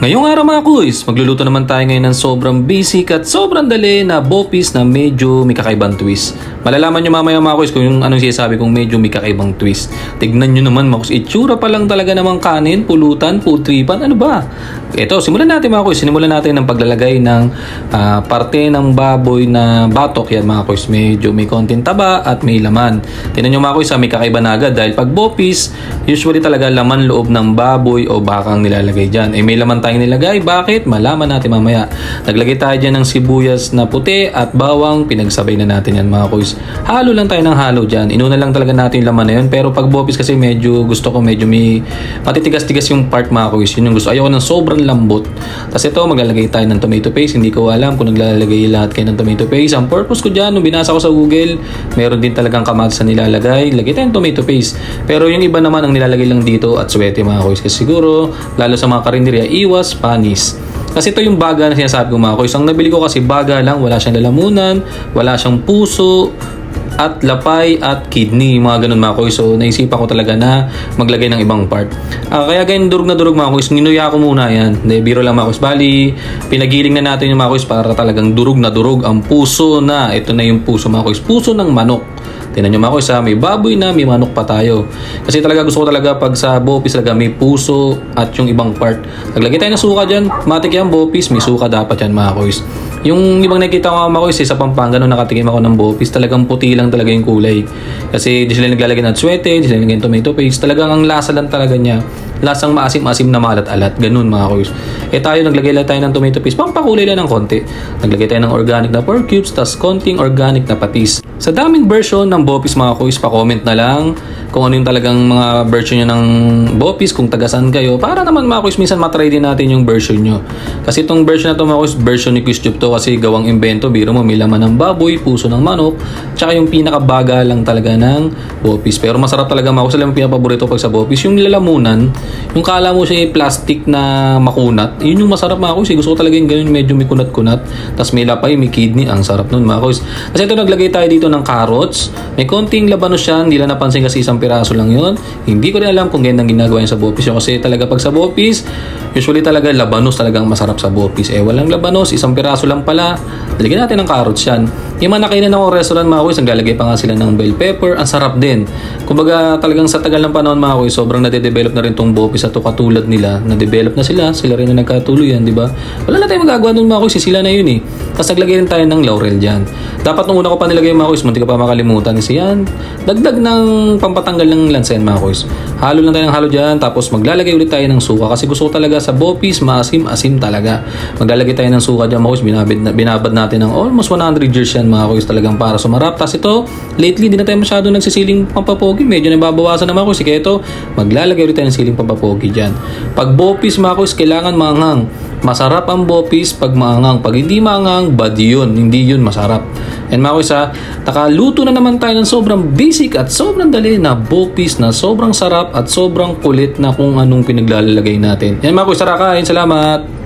Ngayong araw mga kuys, magluluto naman tayo ngayon ng sobrang basic at sobrang dali na bopis na medyo may kakaibang twist. Malalaman nyo mamaya mga kuys kung yung anong sinasabi kong medyo may kakaibang twist. Tignan nyo naman mga kuys, itsura pa lang talaga namang kanin, pulutan, putripan, ano ba? Ito, simulan natin mga kuys, sinimulan natin ng paglalagay ng parte ng baboy na batok. Yan mga kuys, medyo may konting taba at may laman. Tignan nyo mga kuys, may kakaiba na agad dahil pag bopis, usually talaga laman loob ng baboy o bakang nilalagay dyan. May laman tayong nilagay. Bakit? Malaman natin mamaya. Naglagay tayo dyan ng sibuyas na puti at bawang. Pinagsabay na natin yan mga kuys. Halo lang tayo ng halo dyan. Inuna lang talaga natin yung laman na yun. Pero pag bopis kasi medyo gusto ko medyo may matitigas-tigas yung part mga kuys. Yun yung gusto. Ayoko ng sobrang lambot. Tapos ito, maglalagay tayo ng tomato paste. Hindi ko alam kung naglalagay lahat kayo ng tomato paste. Ang purpose ko dyan, nung binasa ko sa Google, meron din talagang kamatis na nilalagay. Lagay tayo ng tomato paste. Pero yung iba naman ang nilalagay lang dito at swete mga kuys. Kasi siguro, lalo sa mga karinderya, iwas panis. Kasi ito yung baga na sinasabi ko mga kuys. Ang nabili ko kasi baga lang, wala siyang lalamunan, wala siyang puso, at lapay at kidney, mga ganun mga kuys. So naisipan ko talaga na maglagay ng ibang part. Kaya ganyan durog na durog mga kuys, ninuya ko muna yan. Biro lang mga kuys. Bali, pinagiling na natin yung mga kuys para talagang durog na durog ang puso na. Ito na yung puso mga kuys. Puso ng manok. Tingnan nyo mga kuys, may baboy na, may manok pa tayo. Kasi talaga gusto ko talaga pag sa bopis talaga may puso at yung ibang part. Naglagay tayo ng suka dyan. Matik yan bopis, may suka dapat yan mga kuys. Yung ibang nakikita ko mga kuys, sa Pampanga nung nakatikim ako ng bopis, talagang puti lang talaga yung kulay. Kasi di sila naglalagay ng swete, di sila naglalagay ng tomato paste. Talagang ang lasa lang talaga niya. Lasang maasim-asim na maalat-alat. Ganun mga kuys. Tayo naglagay lang tayo ng tomato paste. Pampakulay lang ng konti. Naglagay tayo ng organic na pork cubes, tas konting organic na patis. Sa daming version ng bopis mga kuys, pa-comment na lang kung ano yung talagang mga version nyo ng bopis, kung tagasan kayo. Para naman mga kuys, minsan matry din natin yung version nyo. Kasi itong version na ito mga kuys, version ni QuizTube to kasi gawang invento. Biro mo, may laman ng baboy, puso ng manok, tsaka yung pinakabaga lang talaga ng bopis. Pero masarap talaga mga kuys. Alam mo pinapaborito pag sa bopis, yung lalamunan, yung kala mo siya plastic na makunat, yun yung masarap mga kuys. Gusto ko talaga yung ganun, medyo may kunat-kunat. Tapos may lapay, may kidney, ang sarap nun mga kuys. Kasi ito naglagay tayo dito ng carrots. May konting labanos yan, hindi lang napansin kasi isang piraso lang yun. Hindi ko rin alam kung ganyan ginagawa yun sa bopis. Kasi talaga pag sa bopis, usually talaga labanos talagang masarap sa bopis. Walang labanos, isang piraso lang pala. Lagyan natin ng carrots yan. Yung mga nakainan akong restaurant mga kuys, naglalagay pa nga sila ng bell pepper. Ang sarap din. Kumbaga talagang sa tagal ng panahon mga kuys, sobrang nade-develop na rin tong bopis at katulad nila. Na-develop na sila rin na nagkatuloyan, di ba? Wala na tayong magagawa nun mga kuys, sila na yun eh. Tapos naglagay rin tayo ng laurel dyan. Dapat nung una ko pa nilagay mga kuys, munti ka pa makalimutan kasi yan. Dagdag ng pampatanggal ng lansa yan mga kuys. Halo lang tayo ng halo dyan, tapos maglalagay ulit tayo ng suka. Kasi gusto ko talaga sa bopis, maasim-asim talaga. Maglalagay tayo ng suka dyan mga kuys, binabad natin ng almost 100 years yan mga kuys, talagang para sumarap. Tapos ito, lately di na tayo masyado nagsisiling pampapogi, medyo nababawasan na mga kuys. Kaya ito, maglalagay ulit tayo ng siling pampapogi dyan. Pag bopis mga kuys, kailangan maanghang. Masarap ang bopis pag maanghang. Pag hindi maanghang, bad yun. Hindi yun masarap. And mga kuys nakaluto na naman tayo ng sobrang basic at sobrang dali na bopis na sobrang sarap at sobrang kulit na kung anong pinaglalagay natin. Yan mga kuys, tara kain. Salamat!